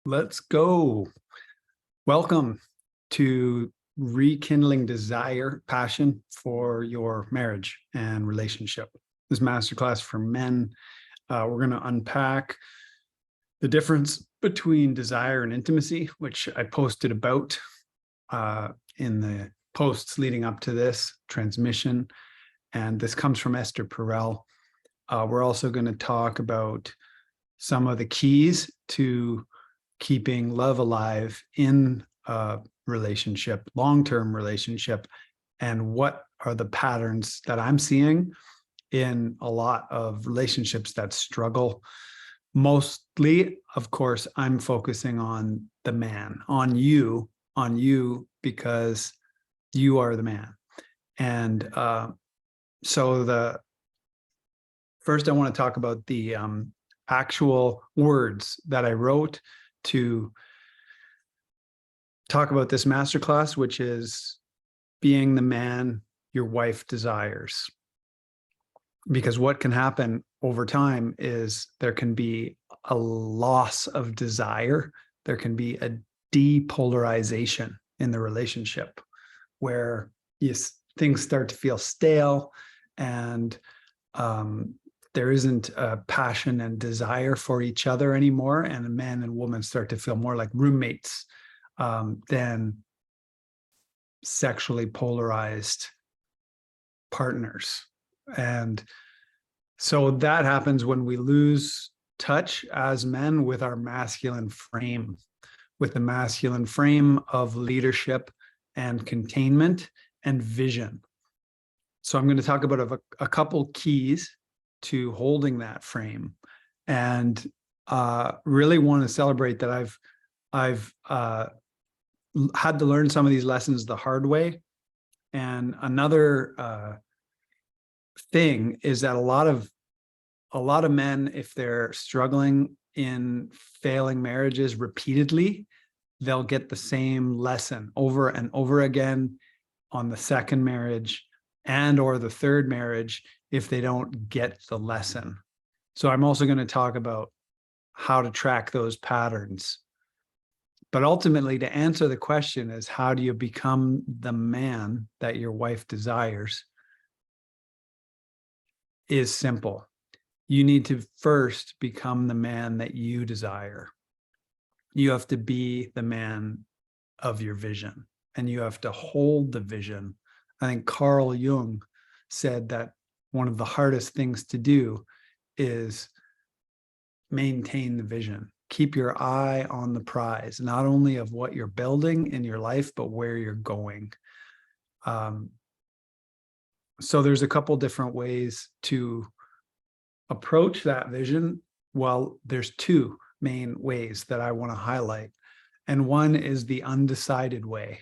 Let's go. Welcome to Rekindling Desire, Passion for your marriage and relationship. This masterclass for men. We're going to unpack the difference between desire and intimacy, which I posted about in the posts leading up to this transmission. And this comes from Esther Perel. We're also going to talk about some of the keys to keeping love alive in a relationship, long-term relationship, and what are the patterns that I'm seeing in a lot of relationships that struggle. Mostly, of course, I'm focusing on the man, on you, because you are the man. And so first I want to talk about the actual words that I wrote to talk about this masterclass, which is being the man your wife desires. Because what can happen over time is there can be a loss of desire. There can be a depolarization in the relationship where things start to feel stale and there isn't a passion and desire for each other anymore, and a man and woman start to feel more like roommates than sexually polarized partners. And so that happens when we lose touch as men with our masculine frame, with the masculine frame of leadership and containment and vision. So I'm going to talk about a couple keys to holding that frame, and really want to celebrate that I've had to learn some of these lessons the hard way. And another thing is that a lot of men, if they're struggling in failing marriages repeatedly, they'll get the same lesson over and over again on the second marriage and or the third marriage if they don't get the lesson. So I'm also going to talk about how to track those patterns. But ultimately, to answer the question is, how do you become the man that your wife desires? Is simple. You need to first become the man that you desire. You have to be the man of your vision, and you have to hold the vision. I think Carl Jung said that one of the hardest things to do is maintain the vision. Keep your eye on the prize, not only of what you're building in your life, but where you're going. So there's a couple different ways to approach that vision. Well, there's two main ways that I want to highlight. And one is the undecided way.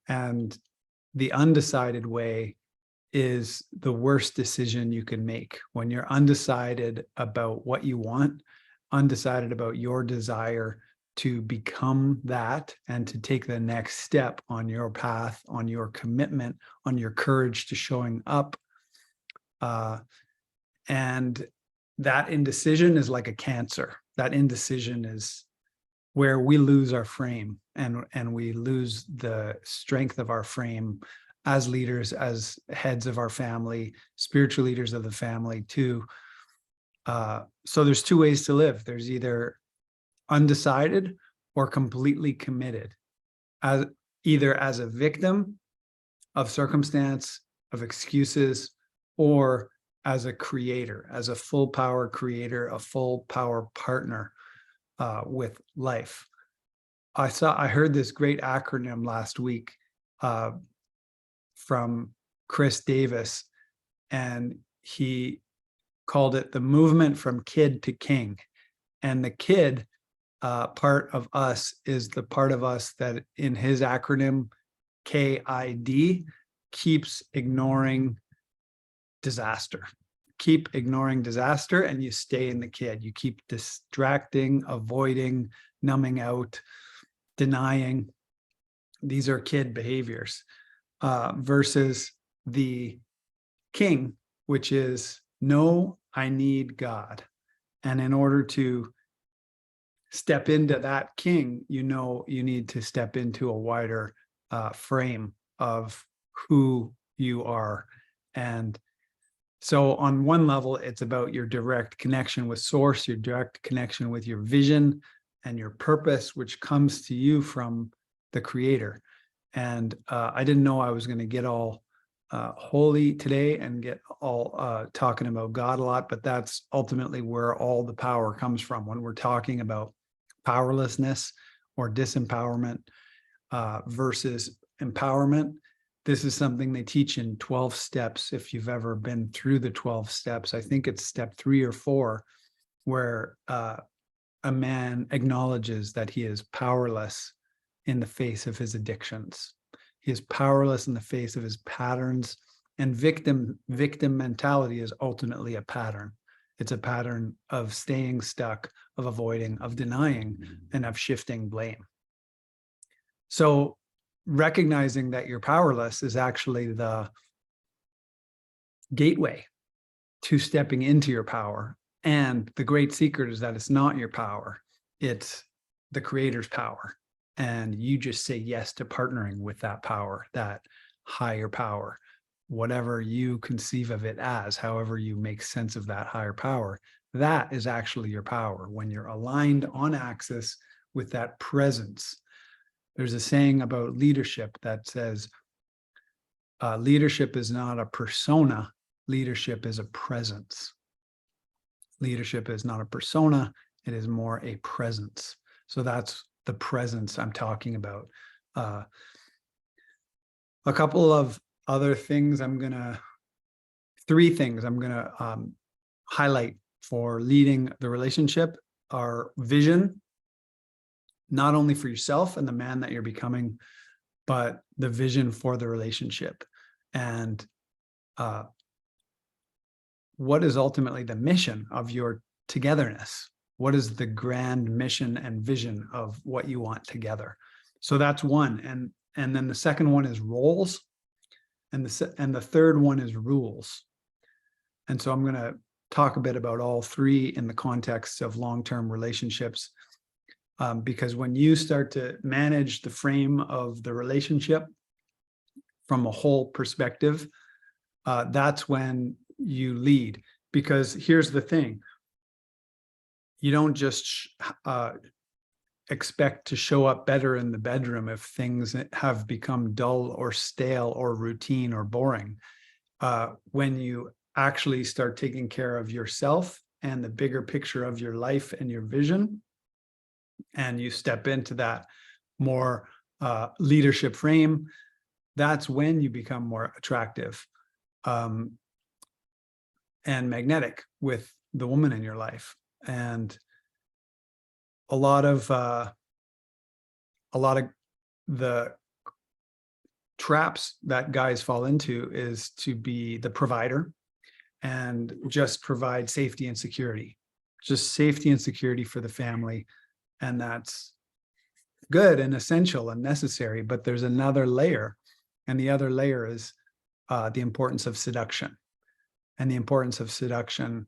And the undecided way is the worst decision you can make. When you're undecided about what you want, undecided about your desire to become that and to take the next step on your path, on your commitment, on your courage to showing up. And that indecision is like a cancer. That indecision is where we lose our frame and we lose the strength of our frame as leaders, as heads of our family, spiritual leaders of the family too. So there's two ways to live. There's either undecided or completely committed, either as a victim of circumstance, of excuses, or as a creator, as a full power creator, a full power partner with life. I heard this great acronym last week from Chris Davis, and he called it the movement from kid to king. And the kid part of us is the part of us that in his acronym KID keeps ignoring disaster. Keep ignoring disaster and you stay in the kid. You keep distracting, avoiding, numbing out, denying. These are kid behaviors versus the king, which is, no, I need God. And in order to step into that king, you know, you need to step into a wider frame of who you are. And so on one level, it's about your direct connection with source, your direct connection with your vision and your purpose, which comes to you from the creator. And I didn't know I was going to get all holy today and get all talking about God a lot, but that's ultimately where all the power comes from. When we're talking about powerlessness or disempowerment versus empowerment, this is something they teach in 12 steps. If you've ever been through the 12 steps, I think it's step 3 or 4, where a man acknowledges that he is powerless in the face of his addictions. He is powerless in the face of his patterns, and victim mentality is ultimately a pattern. It's a pattern of staying stuck, of avoiding, of denying, and of shifting blame. So recognizing that you're powerless is actually the gateway to stepping into your power. And the great secret is that it's not your power, it's the creator's power. And you just say yes to partnering with that power, that higher power, whatever you conceive of it as, however you make sense of that higher power. That is actually your power when you're aligned on axis with that presence. There's a saying about leadership that says, leadership is not a persona, leadership is a presence. Leadership is not a persona, it is more a presence. So that's the presence I'm talking about. A couple of other things three things I'm gonna highlight for leading the relationship are vision, not only for yourself and the man that you're becoming, but the vision for the relationship. And what is ultimately the mission of your togetherness? What is the grand mission and vision of what you want together? So that's one. And then the second one is roles. And the third one is rules. And so I'm going to talk a bit about all three in the context of long-term relationships. Because when you start to manage the frame of the relationship from a whole perspective, that's when you lead. Because here's the thing, you don't just expect to show up better in the bedroom if things have become dull or stale or routine or boring. When you actually start taking care of yourself and the bigger picture of your life and your vision, and you step into that more leadership frame, that's when you become more attractive and magnetic with the woman in your life. And a lot of the traps that guys fall into is to be the provider and just provide safety and security, just safety and security for the family. And that's good and essential and necessary, but there's another layer. And the other layer is the importance of seduction. And the importance of seduction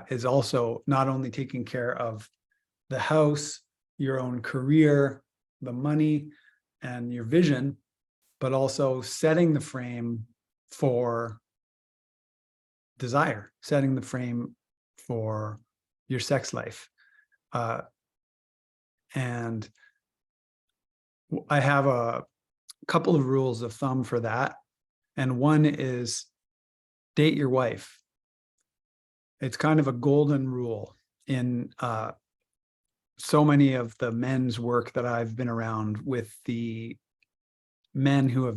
is also not only taking care of the house, your own career, the money, and your vision, but also setting the frame for desire, setting the frame for your sex life. And I have a couple of rules of thumb for that. And one is date your wife. It's kind of a golden rule in so many of the men's work that I've been around with the men who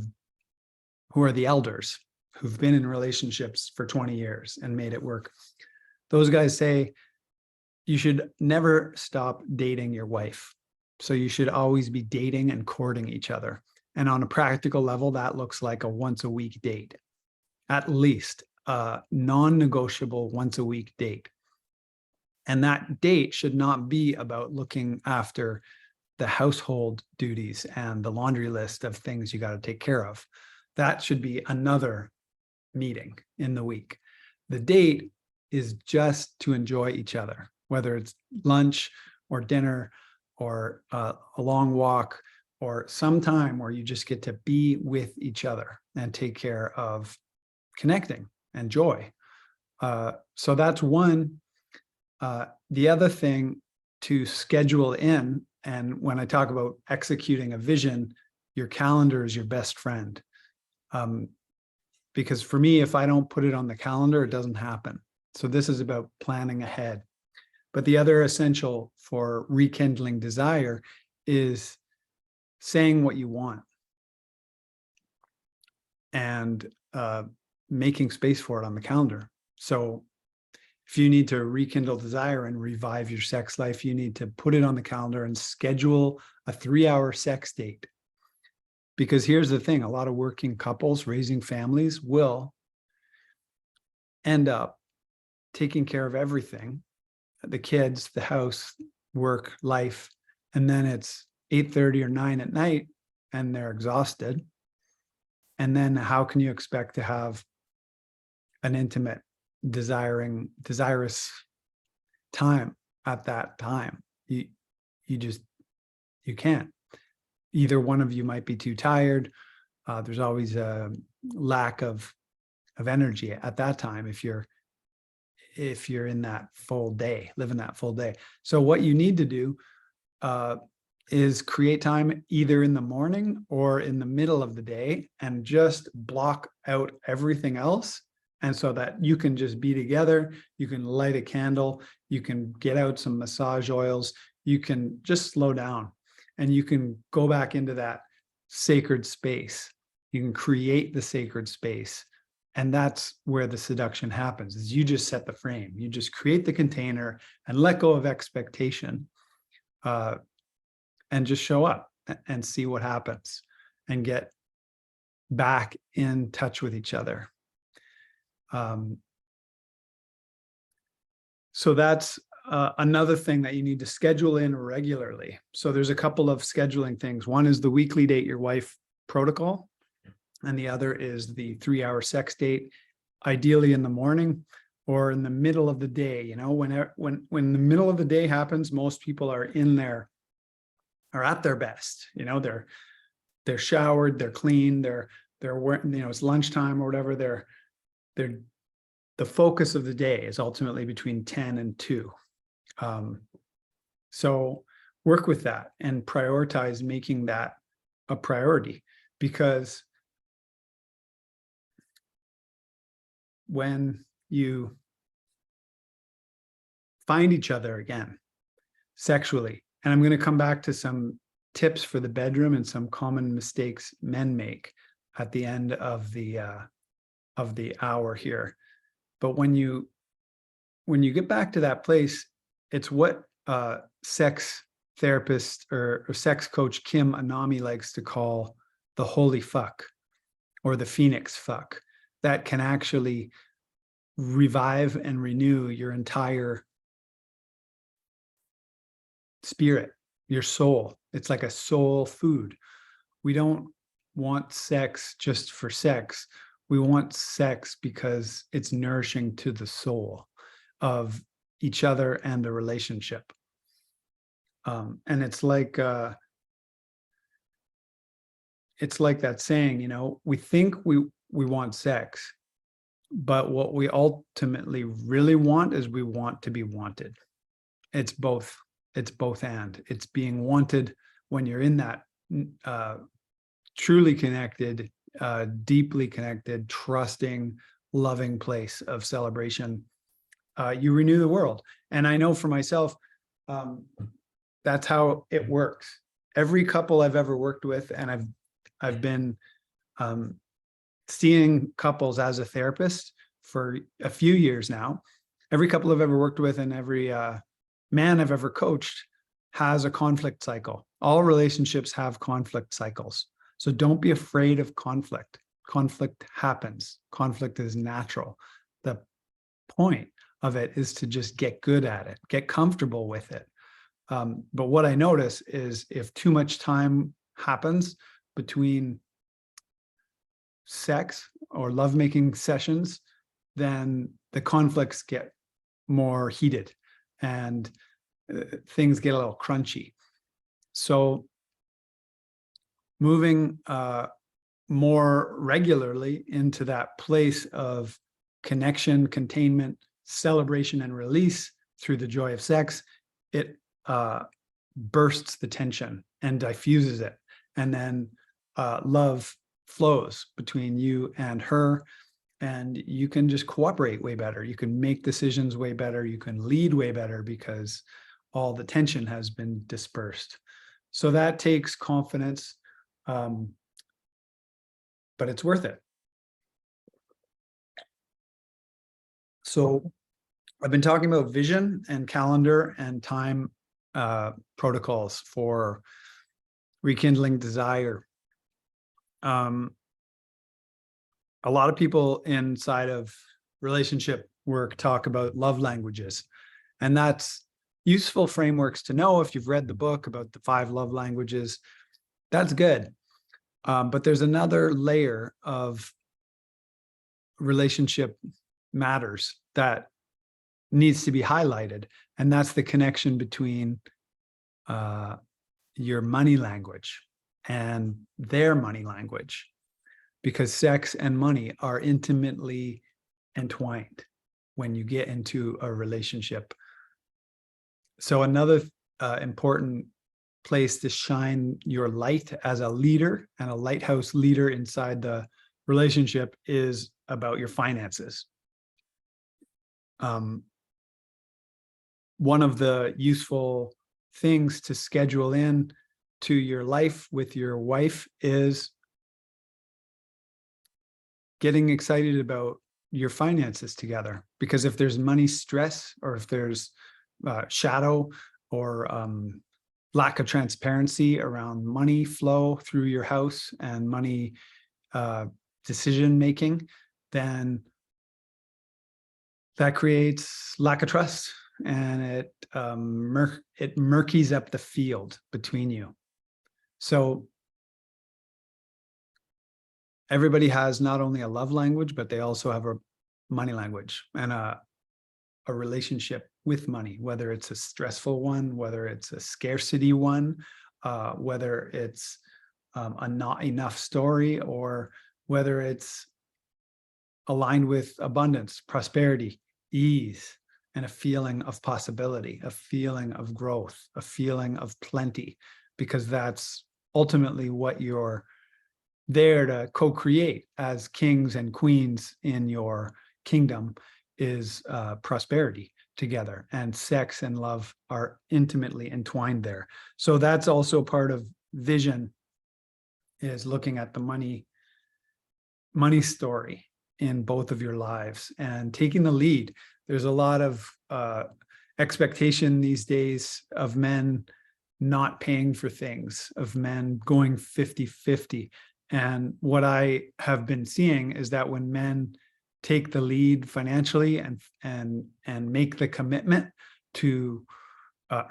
are the elders, who've been in relationships for 20 years and made it work. Those guys say you should never stop dating your wife. So you should always be dating and courting each other. And on a practical level, that looks like a once a week date, at least a non-negotiable once a week date. And that date should not be about looking after the household duties and the laundry list of things you got to take care of. That should be another meeting in the week. The date is just to enjoy each other, whether it's lunch or dinner or a long walk or some time where you just get to be with each other and take care of connecting and joy. So that's one. The other thing to schedule in, and when I talk about executing a vision, your calendar is your best friend. Because for me, if I don't put it on the calendar, it doesn't happen. So this is about planning ahead. But the other essential for rekindling desire is saying what you want and making space for it on the calendar. So if you need to rekindle desire and revive your sex life, you need to put it on the calendar and schedule a 3-hour sex date. Because here's the thing, a lot of working couples raising families will end up taking care of everything, the kids, the house, work, life, and then it's 8:30 or 9 at night and they're exhausted. And then how can you expect to have an intimate, desirous time at that time? You can't. Either one of you might be too tired. There's always a lack of energy at that time if you're in that full day, living that full day. So what you need to do is create time either in the morning or in the middle of the day and just block out everything else. And so that you can just be together, you can light a candle, you can get out some massage oils, you can just slow down and you can go back into that sacred space. You can create the sacred space. And that's where the seduction happens, is you just set the frame. You just create the container and let go of expectation and just show up and see what happens and get back in touch with each other. So that's another thing that you need to schedule in regularly. So there's a couple of scheduling things. One is the weekly date your wife protocol, and the other is the 3-hour sex date, ideally in the morning or in the middle of the day. You know, when the middle of the day happens, most people are at their best. You know, they're showered, they're clean, they're you know, it's lunchtime or whatever. They're the focus of the day is ultimately between 10 and 2. So work with that and prioritize making that a priority, because when you find each other again sexually, and I'm going to come back to some tips for the bedroom and some common mistakes men make at the end of the hour here. But when you get back to that place, it's what sex therapist or sex coach Kim Anami likes to call the holy fuck or the phoenix fuck, that can actually revive and renew your entire spirit, your soul. It's like a soul food. We don't want sex just for sex. We want sex because it's nourishing to the soul of each other and the relationship. And it's like that saying, you know, we think we want sex, but what we ultimately really want is we want to be wanted. It's both. It's both and. It's being wanted when you're in that truly connected, deeply connected, trusting, loving place of celebration. You renew the world. And I know for myself, that's how it works. Every couple I've ever worked with, and I've been seeing couples as a therapist for a few years now. Every couple I've ever worked with and every man I've ever coached has a conflict cycle. All relationships have conflict cycles. So don't be afraid of conflict. Conflict happens. Conflict is natural. The point of it is to just get good at it, get comfortable with it. But what I notice is if too much time happens between sex or lovemaking sessions, then the conflicts get more heated. And things get a little crunchy. So moving more regularly into that place of connection, containment, celebration, and release through the joy of sex, it bursts the tension and diffuses it. And then love flows between you and her, and you can just cooperate way better. You can make decisions way better. You can lead way better because all the tension has been dispersed. So that takes confidence, but it's worth it. So I've been talking about vision and calendar and time protocols for rekindling desire. A lot of people inside of relationship work talk about love languages, and that's useful frameworks to know. If you've read the book about the 5 love languages, that's good. But there's another layer of relationship matters that needs to be highlighted, and that's the connection between your money language and their money language, because sex and money are intimately entwined when you get into a relationship. So another important place to shine your light as a leader and a lighthouse leader inside the relationship is about your finances. One of the useful things to schedule in to your life with your wife is getting excited about your finances together. Because if there's money stress, or if there's shadow or lack of transparency around money flow through your house and money decision making, then that creates lack of trust, and it murkies up the field between you. So everybody has not only a love language, but they also have a money language and a relationship with money, whether it's a stressful one, whether it's a scarcity one, whether it's a not enough story, or whether it's aligned with abundance, prosperity, ease, and a feeling of possibility, a feeling of growth, a feeling of plenty, because that's ultimately what you're there to co-create as kings and queens in your kingdom, is prosperity together, and sex and love are intimately entwined there. So that's also part of vision, is looking at the money story in both of your lives and taking the lead. There's a lot of expectation these days of men not paying for things, of men going 50-50. And what I have been seeing is that when men take the lead financially and make the commitment to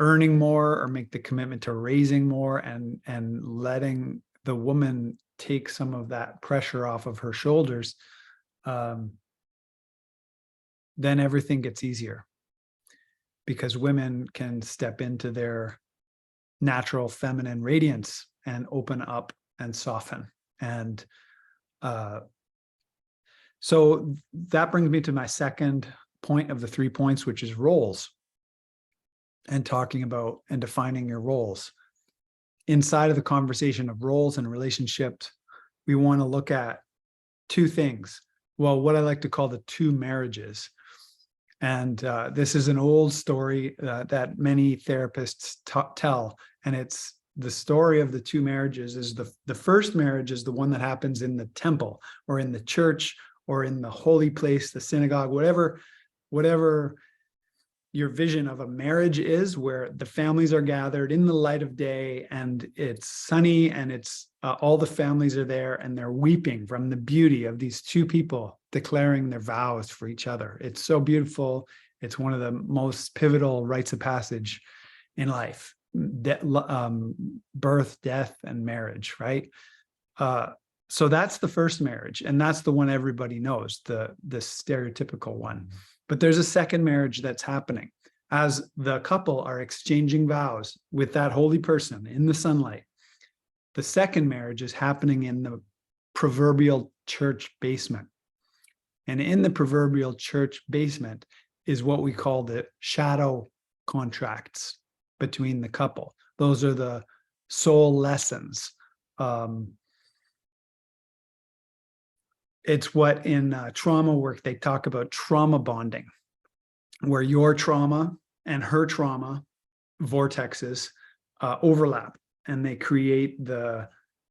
earning more, or make the commitment to raising more, and letting the woman take some of that pressure off of her shoulders, then everything gets easier, because women can step into their natural feminine radiance and open up and soften. And so that brings me to my second point of the 3 points, which is roles, and talking about and defining your roles. Inside of the conversation of roles and relationships, we want to look at 2 things. Well, what I like to call the 2 marriages. And this is an old story that many therapists tell. And it's the story of the 2 marriages. Is the first marriage is the one that happens in the temple, or in the church, or in the holy place, the synagogue, whatever your vision of a marriage is, where the families are gathered in the light of day, and it's sunny, and it's all the families are there, and they're weeping from the beauty of these 2 people declaring their vows for each other. It's so beautiful. It's one of the most pivotal rites of passage in life: birth, death, and marriage, right? So that's the first marriage, and that's the one everybody knows, the stereotypical one. But there's a second marriage that's happening as the couple are exchanging vows with that holy person in the sunlight, the second marriage is happening in the proverbial church basement. And in the proverbial church basement is what we call the shadow contracts between the couple. Those are the soul lessons. It's what in trauma work they talk about trauma bonding, where your trauma and her trauma vortexes overlap, and they create the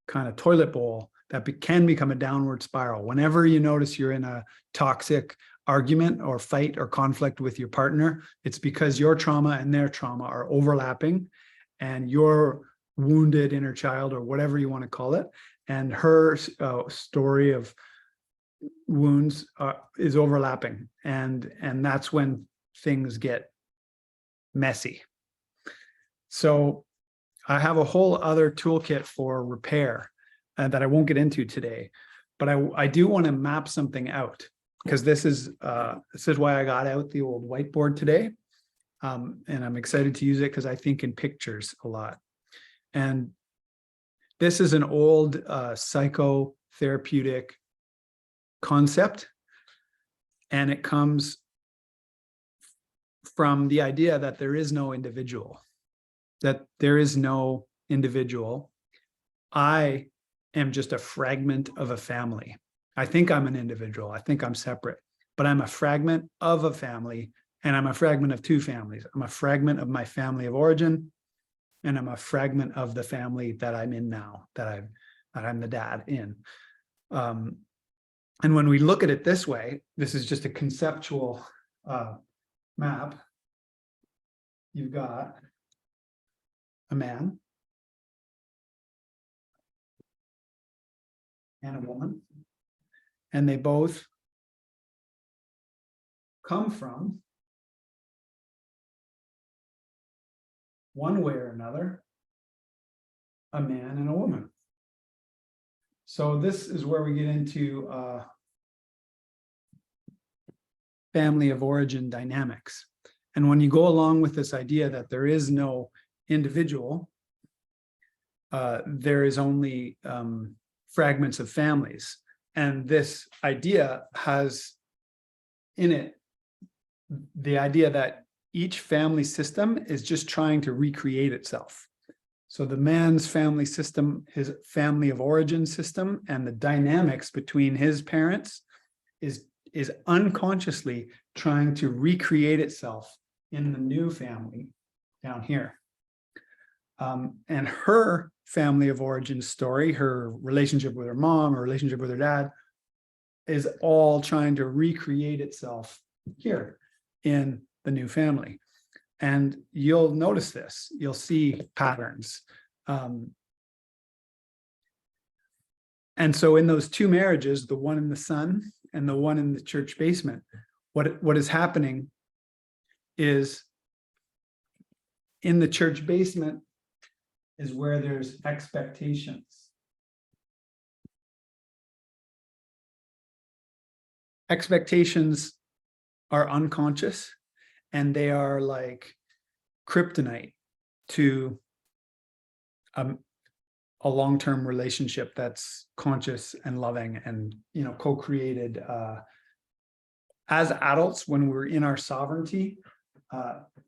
kind of toilet bowl that can become a downward spiral. Whenever you notice you're in a toxic argument or fight or conflict with your partner, it's because your trauma and their trauma are overlapping, and your wounded inner child, or whatever you want to call it, and her story of wounds is overlapping, and that's when things get messy. So I have a whole other toolkit for repair that I won't get into today, but I do want to map something out, because this is why I got out the old whiteboard today, and I'm excited to use it because I think in pictures a lot. And this is an old psychotherapeutic concept, and it comes from the idea that there is no individual, I am just a fragment of a family. I think I'm an individual. I think I'm separate, but I'm a fragment of a family, and I'm a fragment of two families. I'm a fragment of my family of origin, and I'm a fragment of the family that I'm in now, that I'm the dad in. And when we look at it this way, this is just a conceptual map. You've got a man and a woman, and they both come from, one way or another, a man and a woman. So this is where we get into family of origin dynamics. And when you go along with this idea that there is no individual, there is only fragments of families. And this idea has in it the idea that each family system is just trying to recreate itself. So the man's family system, his family of origin system, and the dynamics between his parents is unconsciously trying to recreate itself in the new family down here. And her family of origin story, her relationship with her mom, her relationship with her dad, is all trying to recreate itself here in the new family. And you'll notice this, you'll see patterns. And so in those two marriages, the one in the sun and the one in the church basement, what is happening is in the church basement is where there's expectations. Expectations are unconscious, and they are like kryptonite to a long-term relationship that's conscious and loving and, you know, co-created. As adults, when we're in our sovereignty,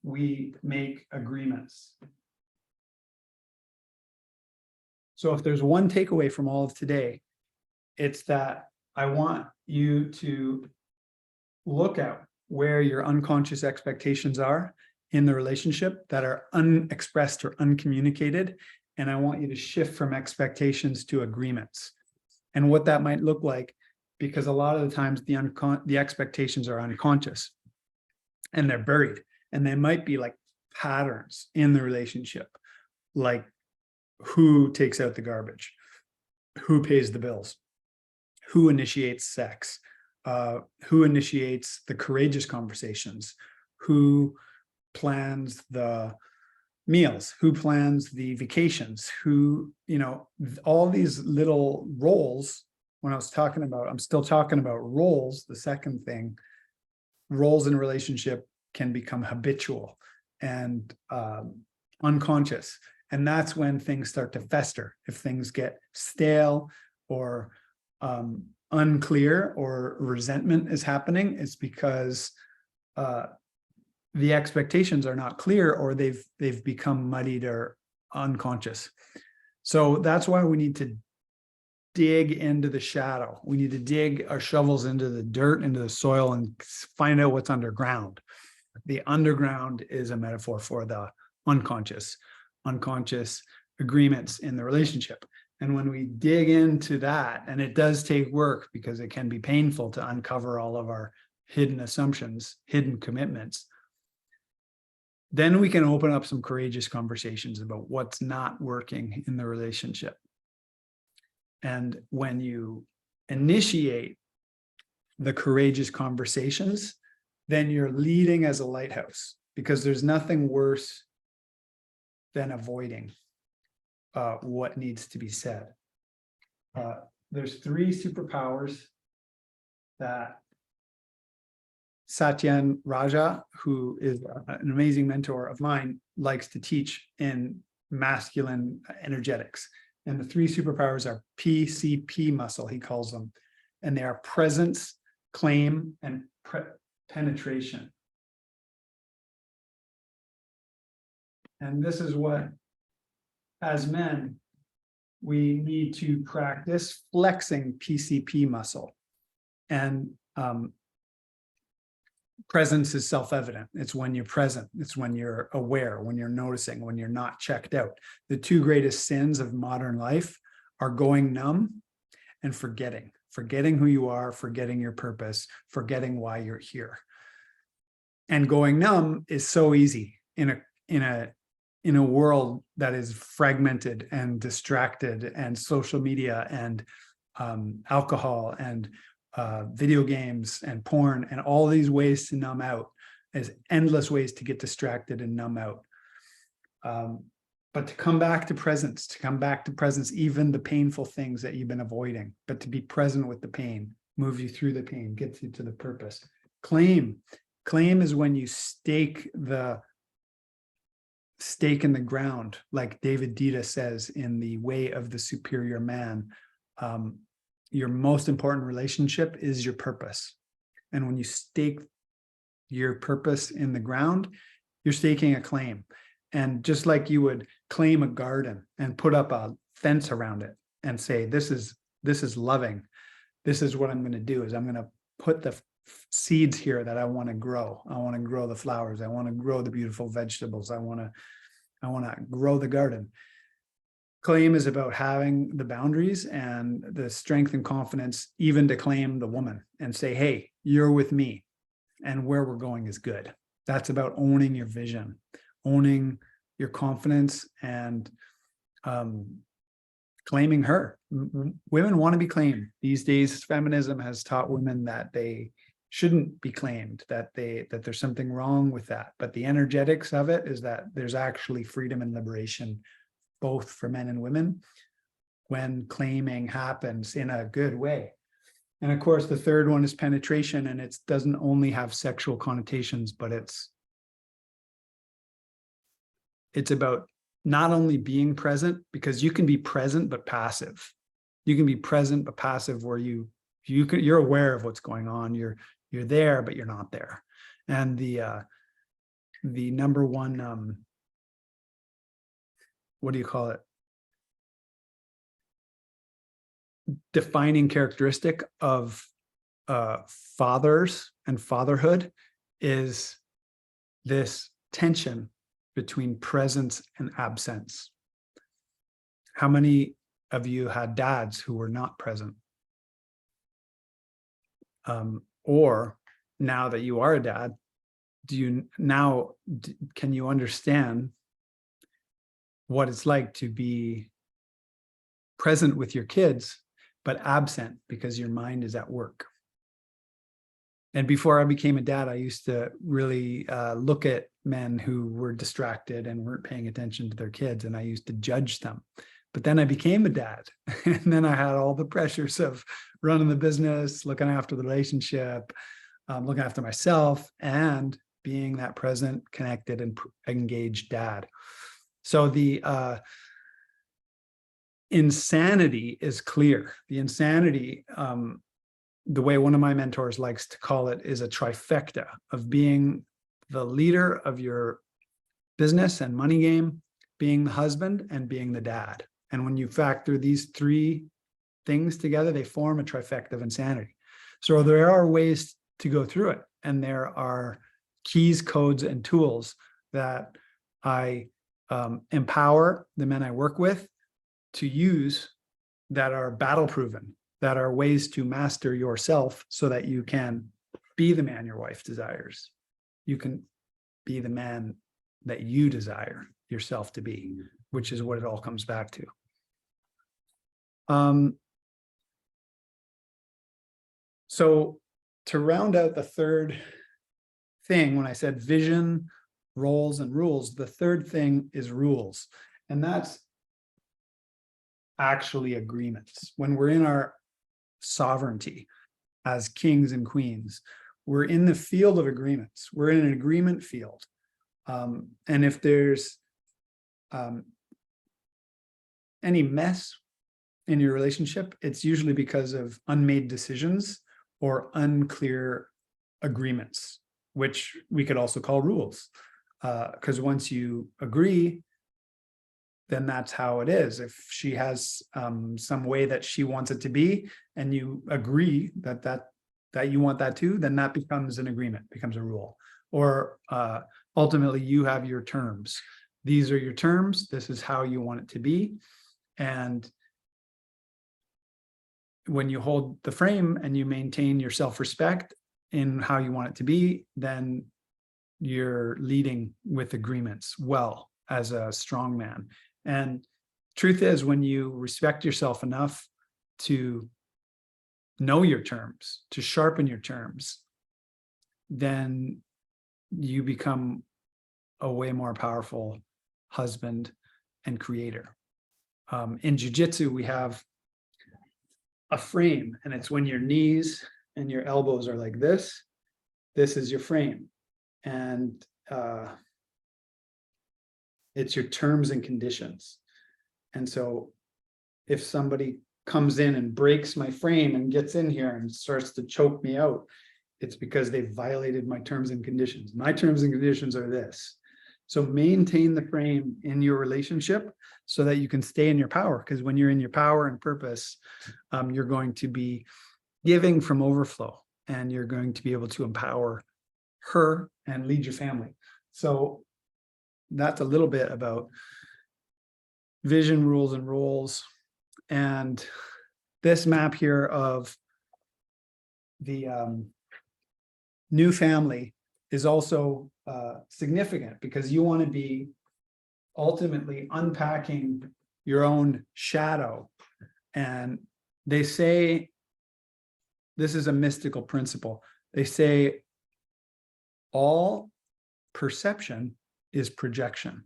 we make agreements. So if there's one takeaway from all of today, it's that I want you to look at where your unconscious expectations are in the relationship that are unexpressed or uncommunicated. And I want you to shift from expectations to agreements. And what that might look like, because a lot of the times the expectations are unconscious and they're buried, and they might be like patterns in the relationship, like who takes out the garbage, who pays the bills, who initiates sex, who initiates the courageous conversations, who plans the meals, who plans the vacations, who, you know, all these little roles. When I was talking about, I'm still talking about roles. The second thing, roles in a relationship can become habitual. and unconscious. And that's when things start to fester. If things get stale or unclear, or resentment is happening, it's because the expectations are not clear, or they've become muddied or unconscious. So that's why we need to dig into the shadow. We need to dig our shovels into the dirt, into the soil, and find out what's underground. The underground is a metaphor for the unconscious agreements in the relationship. And when we dig into that, and it does take work because it can be painful to uncover all of our hidden assumptions, hidden commitments, then we can open up some courageous conversations about what's not working in the relationship. And when you initiate the courageous conversations, then you're leading as a lighthouse, because there's nothing worse than avoiding what needs to be said. There's 3 superpowers that Satyen Raja, who is an amazing mentor of mine, likes to teach in masculine energetics. And the 3 superpowers are PCP muscle, he calls them. And they are presence, claim, and penetration. And this is what, as men, we need to practice flexing PCP muscle. And presence is self-evident. It's when you're present. It's when you're aware, when you're noticing, when you're not checked out. The 2 greatest sins of modern life are going numb and forgetting who you are, forgetting your purpose, forgetting why you're here. And going numb is so easy in a world that is fragmented and distracted, and social media and alcohol and video games and porn and all these ways to numb out. There's endless ways to get distracted and numb out. But to come back to presence, even the painful things that you've been avoiding, but to be present with the pain, moves you through the pain, gets you to the purpose. Claim is when you stake in the ground, like David Dita says in The Way of the Superior Man. Your most important relationship is your purpose. And when you stake your purpose in the ground, you're staking a claim. And just like you would claim a garden and put up a fence around it and say, this is loving. This is what I'm going to do, is I'm going to put the seeds here that I want to grow. I want to grow the flowers. I want to grow the beautiful vegetables. I want to grow the garden. Claim is about having the boundaries and the strength and confidence even to claim the woman and say, hey, you're with me and where we're going is good. That's about owning your vision, owning your confidence, and claiming her. Women want to be claimed. These days, feminism has taught women that they shouldn't be claimed, that there's something wrong with that. But the energetics of it is that there's actually freedom and liberation, both for men and women, when claiming happens in a good way. And of course, the third one is penetration, and it doesn't only have sexual connotations, but it's about not only being present, because you can be present but passive. You can be present but passive, where you're aware of what's going on. You're there, but you're not there. And the number one what do you call it? Defining characteristic of fathers and fatherhood is this tension between presence and absence. How many of you had dads who were not present? Or now that you are a dad, can you understand what it's like to be present with your kids, but absent because your mind is at work? And before I became a dad, I used to really look at men who were distracted and weren't paying attention to their kids, and I used to judge them. But then I became a dad, and then I had all the pressures of running the business, looking after the relationship, looking after myself, and being that present, connected, and engaged dad. So the insanity is clear. The insanity, the way one of my mentors likes to call it, is a trifecta of being the leader of your business and money game, being the husband, and being the dad. And when you factor these three things together, they form a trifecta of insanity. So there are ways to go through it. And there are keys, codes, and tools that I empower the men I work with to use that are battle proven, that are ways to master yourself so that you can be the man your wife desires. You can be the man that you desire yourself to be, which is what it all comes back to. So to round out the third thing, when I said vision, roles, and rules, the third thing is rules. And that's actually agreements. When we're in our sovereignty as kings and queens, we're in the field of agreements. We're in an agreement field. And if there's any mess in your relationship, it's usually because of unmade decisions or unclear agreements, which we could also call rules. Because once you agree, then that's how it is. If she has some way that she wants it to be, and you agree that you want that too, then that becomes an agreement, becomes a rule. Or ultimately, you have your terms. These are your terms. This is how you want it to be. And when you hold the frame and you maintain your self-respect in how you want it to be, then you're leading with agreements well as a strong man. And truth is, when you respect yourself enough to know your terms, to sharpen your terms, then you become a way more powerful husband and creator. In jiu-jitsu, we have a frame, and it's when your knees and your elbows are like this is your frame. And it's your terms and conditions. And so if somebody comes in and breaks my frame and gets in here and starts to choke me out, it's because they violated my terms and conditions. My terms and conditions are this. So maintain the frame in your relationship so that you can stay in your power. Because when you're in your power and purpose, you're going to be giving from overflow, and you're going to be able to empower her and lead your family. So that's a little bit about vision, rules, and roles. And this map here of the new family is also significant, because you want to be ultimately unpacking your own shadow. And they say, this is a mystical principle. They say all perception is projection.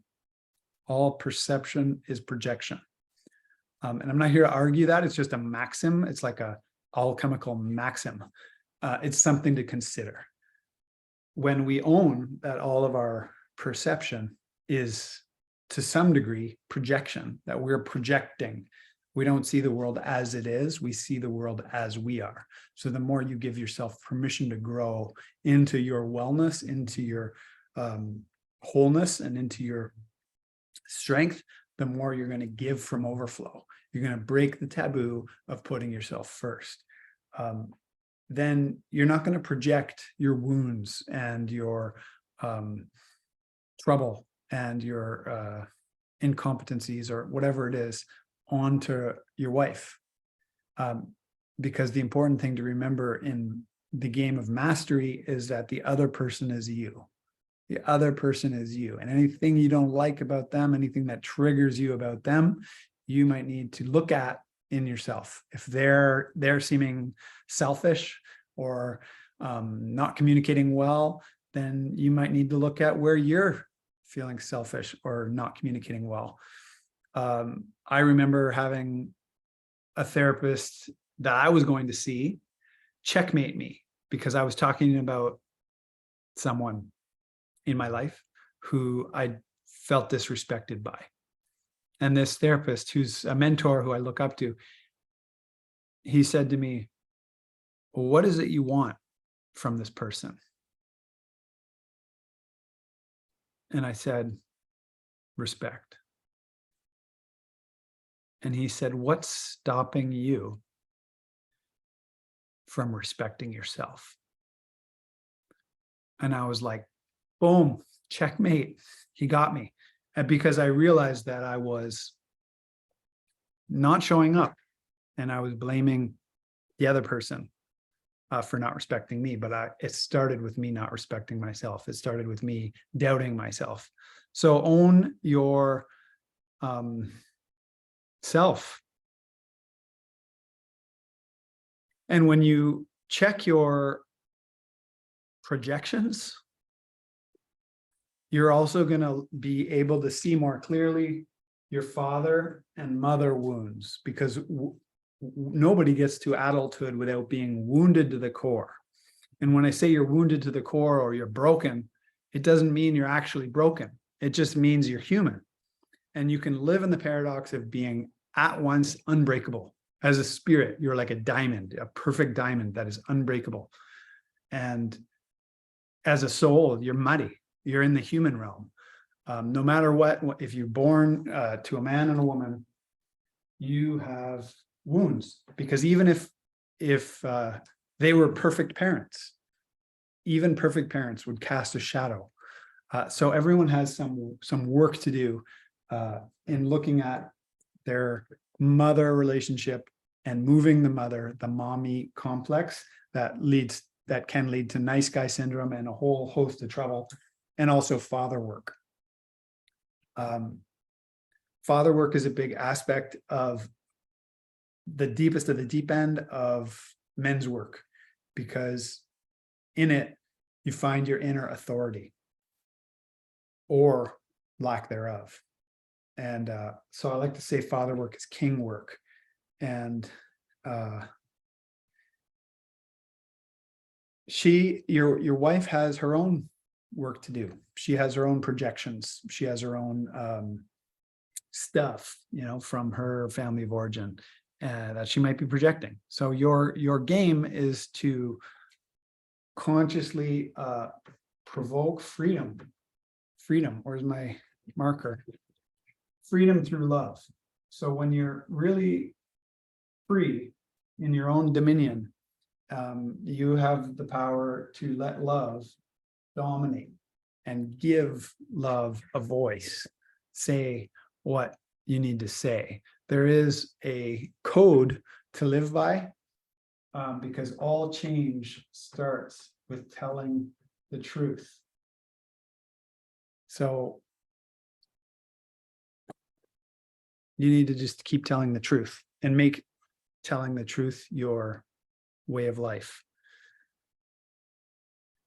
All perception is projection. And I'm not here to argue that. It's just a maxim. It's like a alchemical maxim. It's something to consider. When we own that all of our perception is, to some degree, projection, that we're projecting. We don't see the world as it is. We see the world as we are. So the more you give yourself permission to grow into your wellness, into your wholeness, and into your strength, the more you're going to give from overflow. You're going to break the taboo of putting yourself first. Then you're not going to project your wounds and your trouble and your incompetencies or whatever it is onto your wife. Because the important thing to remember in the game of mastery is that the other person is you. The other person is you. And anything you don't like about them, anything that triggers you about them, you might need to look at in yourself. If they're seeming selfish or not communicating well, then you might need to look at where you're feeling selfish or not communicating well. I remember having a therapist that I was going to see checkmate me because I was talking about someone in my life who I felt disrespected by. And this therapist, who's a mentor who I look up to, he said to me, well, what is it you want from this person? And I said, respect. And he said, what's stopping you from respecting yourself? And I was like, boom, checkmate. He got me. And because I realized that I was not showing up and I was blaming the other person for not respecting me. But it started with me not respecting myself. It started with me doubting myself. So own your self. And when you check your projections, you're also going to be able to see more clearly your father and mother wounds, because nobody gets to adulthood without being wounded to the core. And when I say you're wounded to the core or you're broken, it doesn't mean you're actually broken. It just means you're human. And you can live in the paradox of being at once unbreakable. As a spirit, you're like a diamond, a perfect diamond that is unbreakable. And as a soul, you're muddy. You're in the human realm. No matter what, if you're born to a man and a woman, you have wounds, because even if they were perfect parents, even perfect parents would cast a shadow. So everyone has some work to do in looking at their mother relationship and moving the mommy complex that can lead to nice guy syndrome and a whole host of trouble, and also father work. Father work is a big aspect of the deepest of the deep end of men's work, because in it, you find your inner authority or lack thereof. And so I like to say father work is king work. And your wife has her own work to do. She has her own projections. She has her own stuff, from her family of origin that she might be projecting. So your game is to consciously provoke freedom. Freedom, where's my marker? Freedom through love. So when you're really free in your own dominion, you have the power to let love dominate and give love a voice. Say what you need to say. There is a code to live by, because all change starts with telling the truth. So you need to just keep telling the truth and make telling the truth your way of life.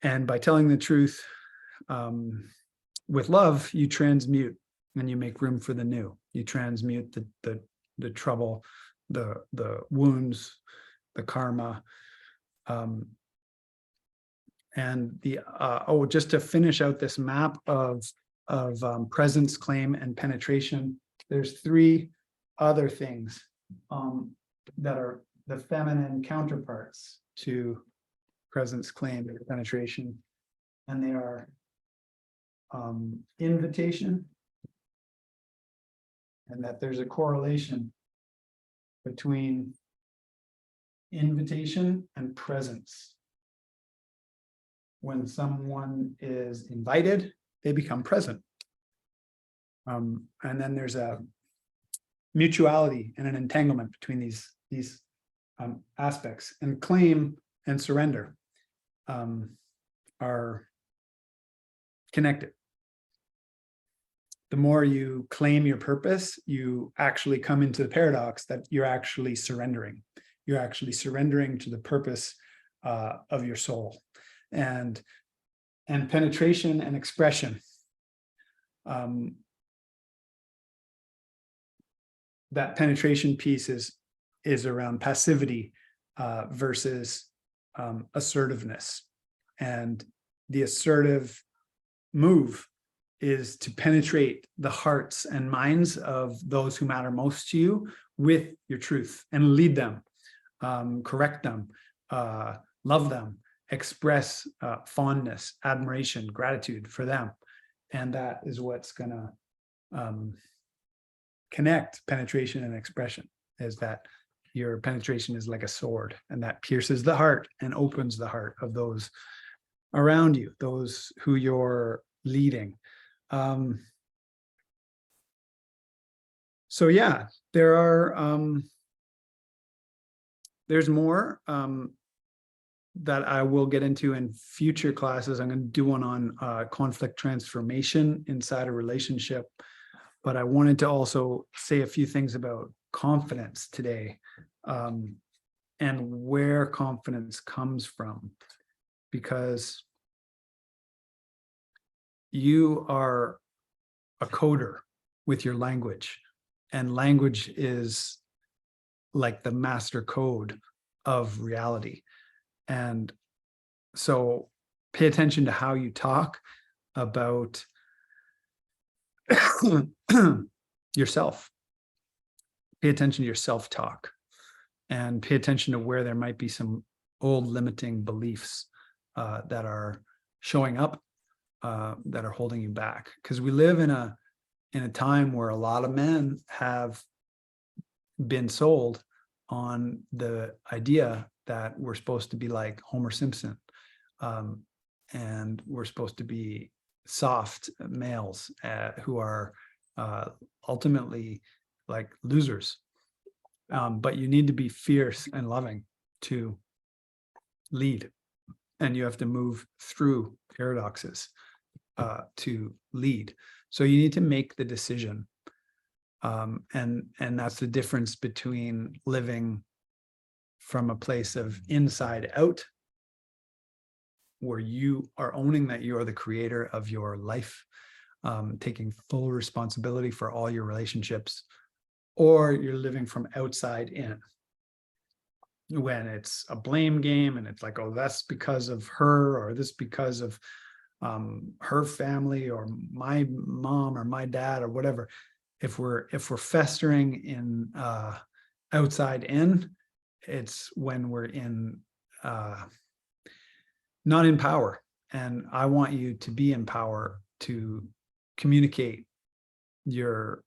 And by telling the truth with love, you transmute and you make room for the new. You transmute the trouble, the wounds, the karma. And just to finish out this map of presence, claim, and penetration, there's 3 other things that are the feminine counterparts to presence, claim, and penetration. And they are invitation, and that there's a correlation between invitation and presence. When someone is invited, they become present. And then there's a mutuality and an entanglement between these aspects. And claim and surrender are connected. The more you claim your purpose, you actually come into the paradox that you're actually surrendering. You're actually surrendering to the purpose of your soul. And penetration and expression. That penetration piece is around passivity versus assertiveness. And the assertive move is to penetrate the hearts and minds of those who matter most to you with your truth and lead them, correct them, love them, express fondness, admiration, gratitude for them. And that is what's going to connect penetration and expression, is that your penetration is like a sword, and that pierces the heart and opens the heart of those around you, those who you're leading. So yeah, there's more that I will get into in future classes. I'm going to do one on conflict transformation inside a relationship, but I wanted to also say a few things about confidence today, and where confidence comes from, because you are a coder with your language, and language is like the master code of reality. And so pay attention to how you talk about yourself. Pay attention to your self-talk, and pay attention to where there might be some old limiting beliefs that are showing up, that are holding you back. Because we live in a time where a lot of men have been sold on the idea that we're supposed to be like Homer Simpson, and we're supposed to be soft males who are ultimately like losers. But you need to be fierce and loving to lead, and you have to move through paradoxes to lead. So you need to make the decision, and that's the difference between living from a place of inside out, where you are owning that you are the creator of your life, taking full responsibility for all your relationships, or you're living from outside in, when it's a blame game and it's like, oh, that's because of her, or this because of her family, or my mom or my dad, or whatever. If we're festering in outside in, it's when we're in not in power. And I want you to be in power, to communicate your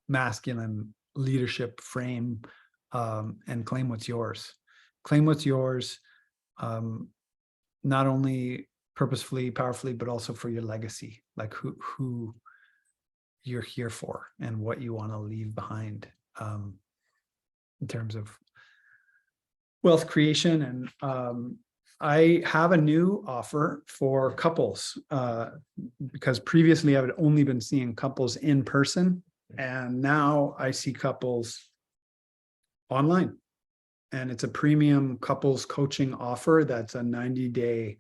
masculine leadership frame, and claim what's yours. Claim what's yours, not only purposefully, powerfully, but also for your legacy, like who you're here for and what you want to leave behind, in terms of wealth creation. And I have a new offer for couples, because previously I had only been seeing couples in person, and now I see couples online. And it's a premium couples coaching offer that's a 90-day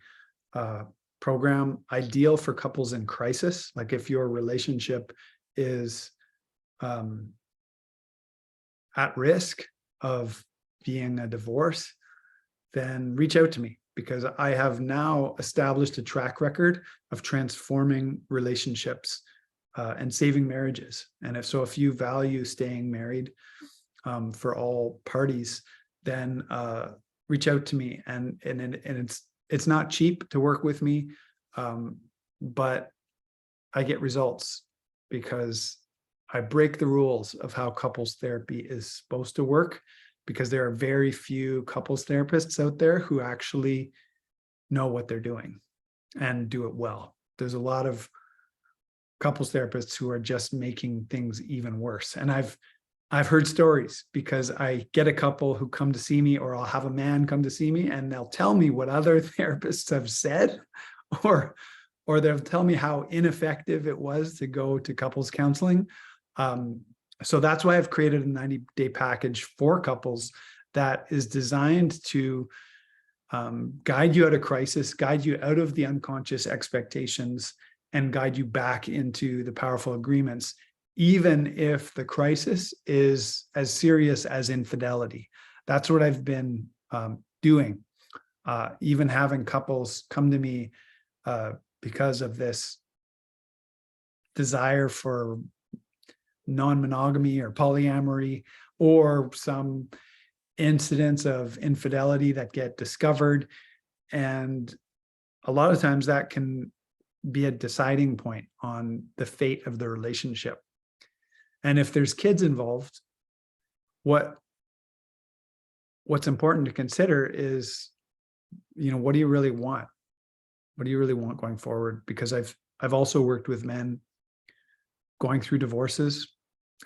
program, ideal for couples in crisis. Like if your relationship is at risk of being a divorce, then reach out to me, because I have now established a track record of transforming relationships and saving marriages. And if you value staying married for all parties, then reach out to me. And it's not cheap to work with me, but I get results because I break the rules of how couples therapy is supposed to work, because there are very few couples therapists out there who actually know what they're doing and do it well. There's a lot of couples therapists who are just making things even worse. And I've heard stories, because I get a couple who come to see me, or I'll have a man come to see me, and they'll tell me what other therapists have said, or they'll tell me how ineffective it was to go to couples counseling. So that's why I've created a 90-day package for couples that is designed to guide you out of crisis, guide you out of the unconscious expectations, and guide you back into the powerful agreements, even if the crisis is as serious as infidelity. That's what I've been doing. Even having couples come to me because of this desire for non-monogamy or polyamory, or some incidents of infidelity that get discovered. And a lot of times that can be a deciding point on the fate of the relationship. And if there's kids involved, what's important to consider is, what do you really want? What do you really want going forward? Because I've also worked with men going through divorces.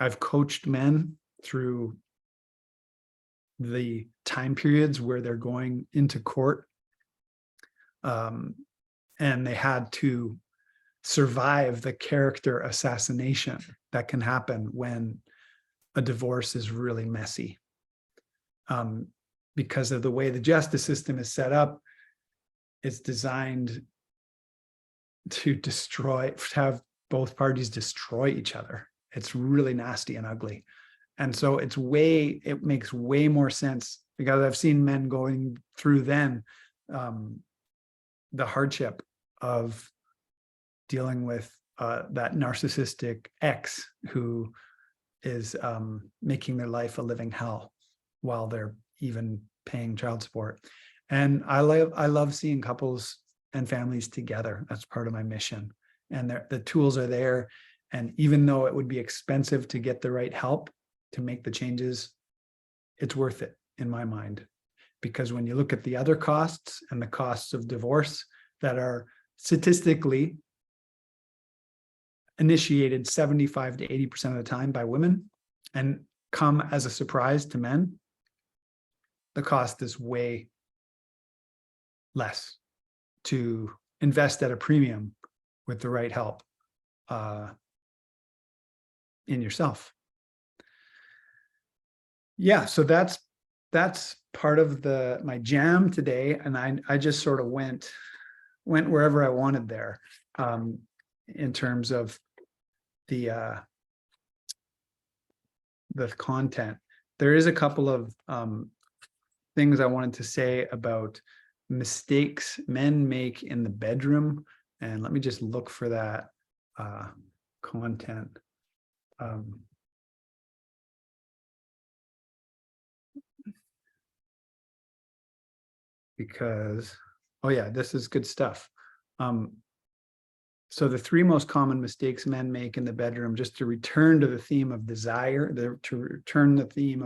I've coached men through the time periods where they're going into court, and they had to survive the character assassination that can happen when a divorce is really messy. Because of the way the justice system is set up, it's designed to have both parties destroy each other. It's really nasty and ugly. And so it makes way more sense, because I've seen men going through then the hardship of dealing with that narcissistic ex who is making their life a living hell while they're even paying child support. And I love seeing couples and families together. That's part of my mission. And the tools are there. And even though it would be expensive to get the right help to make the changes, it's worth it in my mind. Because when you look at the other costs and the costs of divorce that are statistically initiated 75 to 80% of the time by women and come as a surprise to men, the cost is way less to invest at a premium with the right help in yourself. Yeah, so that's part of my jam today, and I just sort of went wherever I wanted there, in terms of the content. There is a couple of things I wanted to say about mistakes men make in the bedroom, and let me just look for that content. Because, oh yeah, this is good stuff. So the 3 most common mistakes men make in the bedroom, just to return to the theme of desire, to return the theme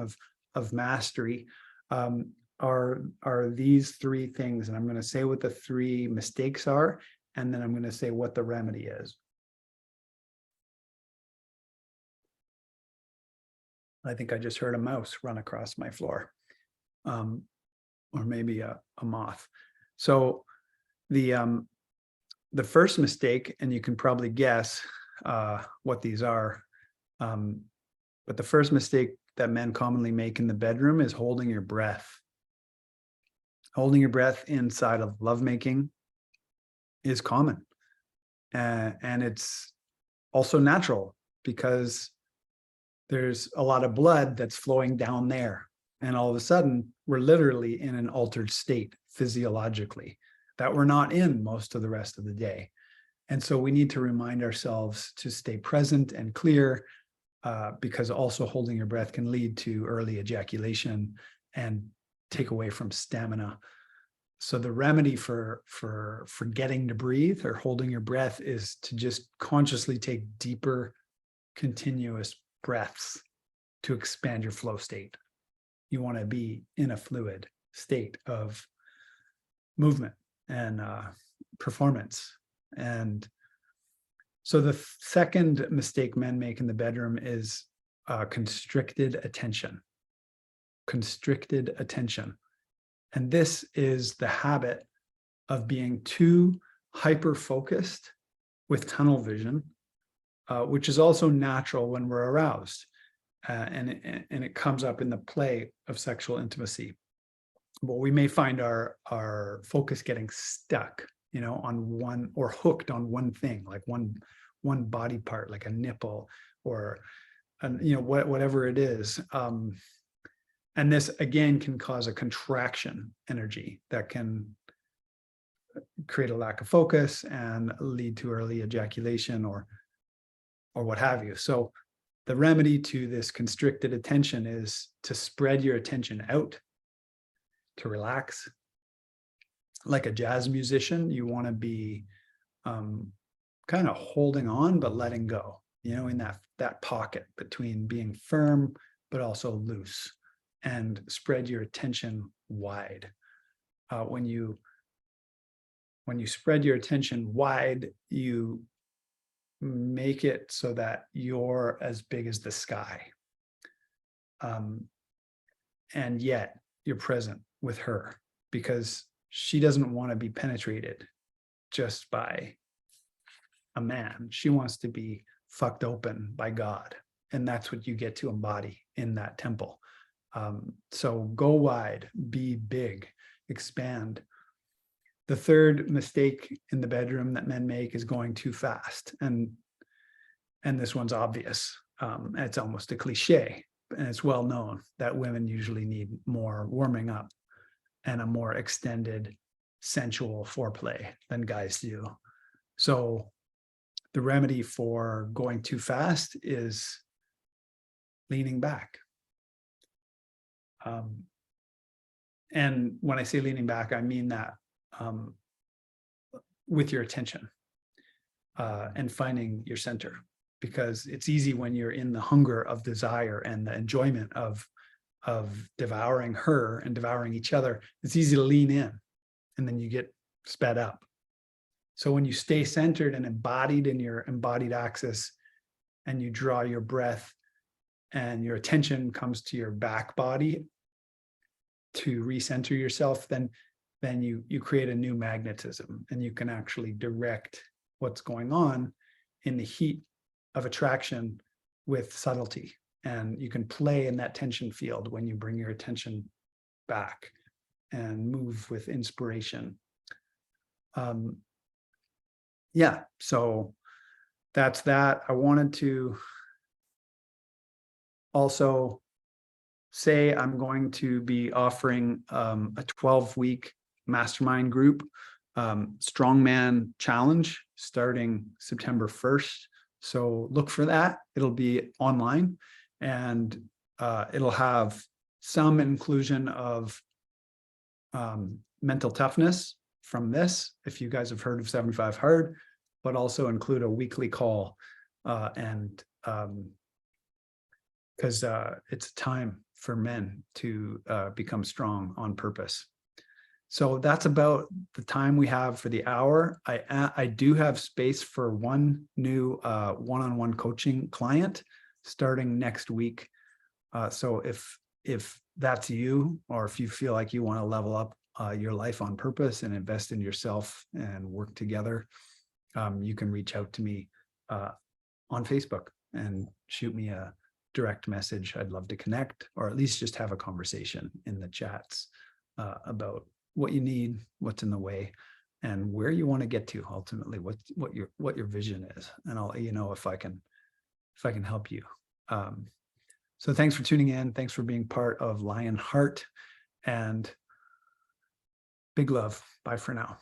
of mastery, are these 3 things. And I'm going to say what the 3 mistakes are, and then I'm going to say what the remedy is. I think I just heard a mouse run across my floor, or maybe a moth. So the first mistake, and you can probably guess what these are, but the first mistake that men commonly make in the bedroom is holding your breath. Holding your breath inside of lovemaking is common, and it's also natural, because there's a lot of blood that's flowing down there, and all of a sudden we're literally in an altered state physiologically that we're not in most of the rest of the day. And so we need to remind ourselves to stay present and clear, because also holding your breath can lead to early ejaculation and take away from stamina. So the remedy for forgetting to breathe or holding your breath is to just consciously take deeper, continuous breaths to expand your flow state. You want to be in a fluid state of movement and performance. And so the second mistake men make in the bedroom is constricted attention. Constricted attention. And this is the habit of being too hyper-focused with tunnel vision, which is also natural when we're aroused. And it comes up in the play of sexual intimacy. But we may find our focus getting stuck, on one, or hooked on one thing, like one body part, like a nipple, or whatever it is. And this again can cause a contraction energy that can create a lack of focus and lead to early ejaculation or what have you. So the remedy to this constricted attention is to spread your attention out, to relax. Like a jazz musician, you want to be kind of holding on but letting go, in that pocket between being firm but also loose, and spread your attention wide. When you spread your attention wide, you make it so that you're as big as the sky. And yet you're present with her, because she doesn't want to be penetrated just by a man. She wants to be fucked open by God. And that's what you get to embody in that temple. So go wide, be big, expand. The third mistake in the bedroom that men make is going too fast. And this one's obvious. It's almost a cliche, and it's well known that women usually need more warming up and a more extended sensual foreplay than guys do. So the remedy for going too fast is leaning back. And when I say leaning back, I mean that with your attention and finding your center, because it's easy when you're in the hunger of desire and the enjoyment of devouring her and devouring each other. It's easy to lean in, and then you get sped up. So when you stay centered and embodied in your embodied axis, and you draw your breath and your attention comes to your back body to recenter yourself, then you create a new magnetism, and you can actually direct what's going on in the heat of attraction with subtlety. And you can play in that tension field when you bring your attention back and move with inspiration. Yeah, so that's that. I wanted to also say I'm going to be offering a 12-week mastermind group strongman challenge starting September 1st. So look for that. It'll be online, and it'll have some inclusion of mental toughness from this, if you guys have heard of 75 Hard, but also include a weekly call, and because it's a time for men to become strong on purpose. So that's about the time we have for the hour. I do have space for one new one-on-one coaching client starting next week. So if that's you, or if you feel like you want to level up your life on purpose and invest in yourself and work together, you can reach out to me on Facebook and shoot me a direct message. I'd love to connect, or at least just have a conversation in the chats about what you need, what's in the way, and where you want to get to ultimately, what your vision is, and I'll let you know if I can help you. So thanks for tuning in. Thanks for being part of Lion Heart, and big love. Bye for now.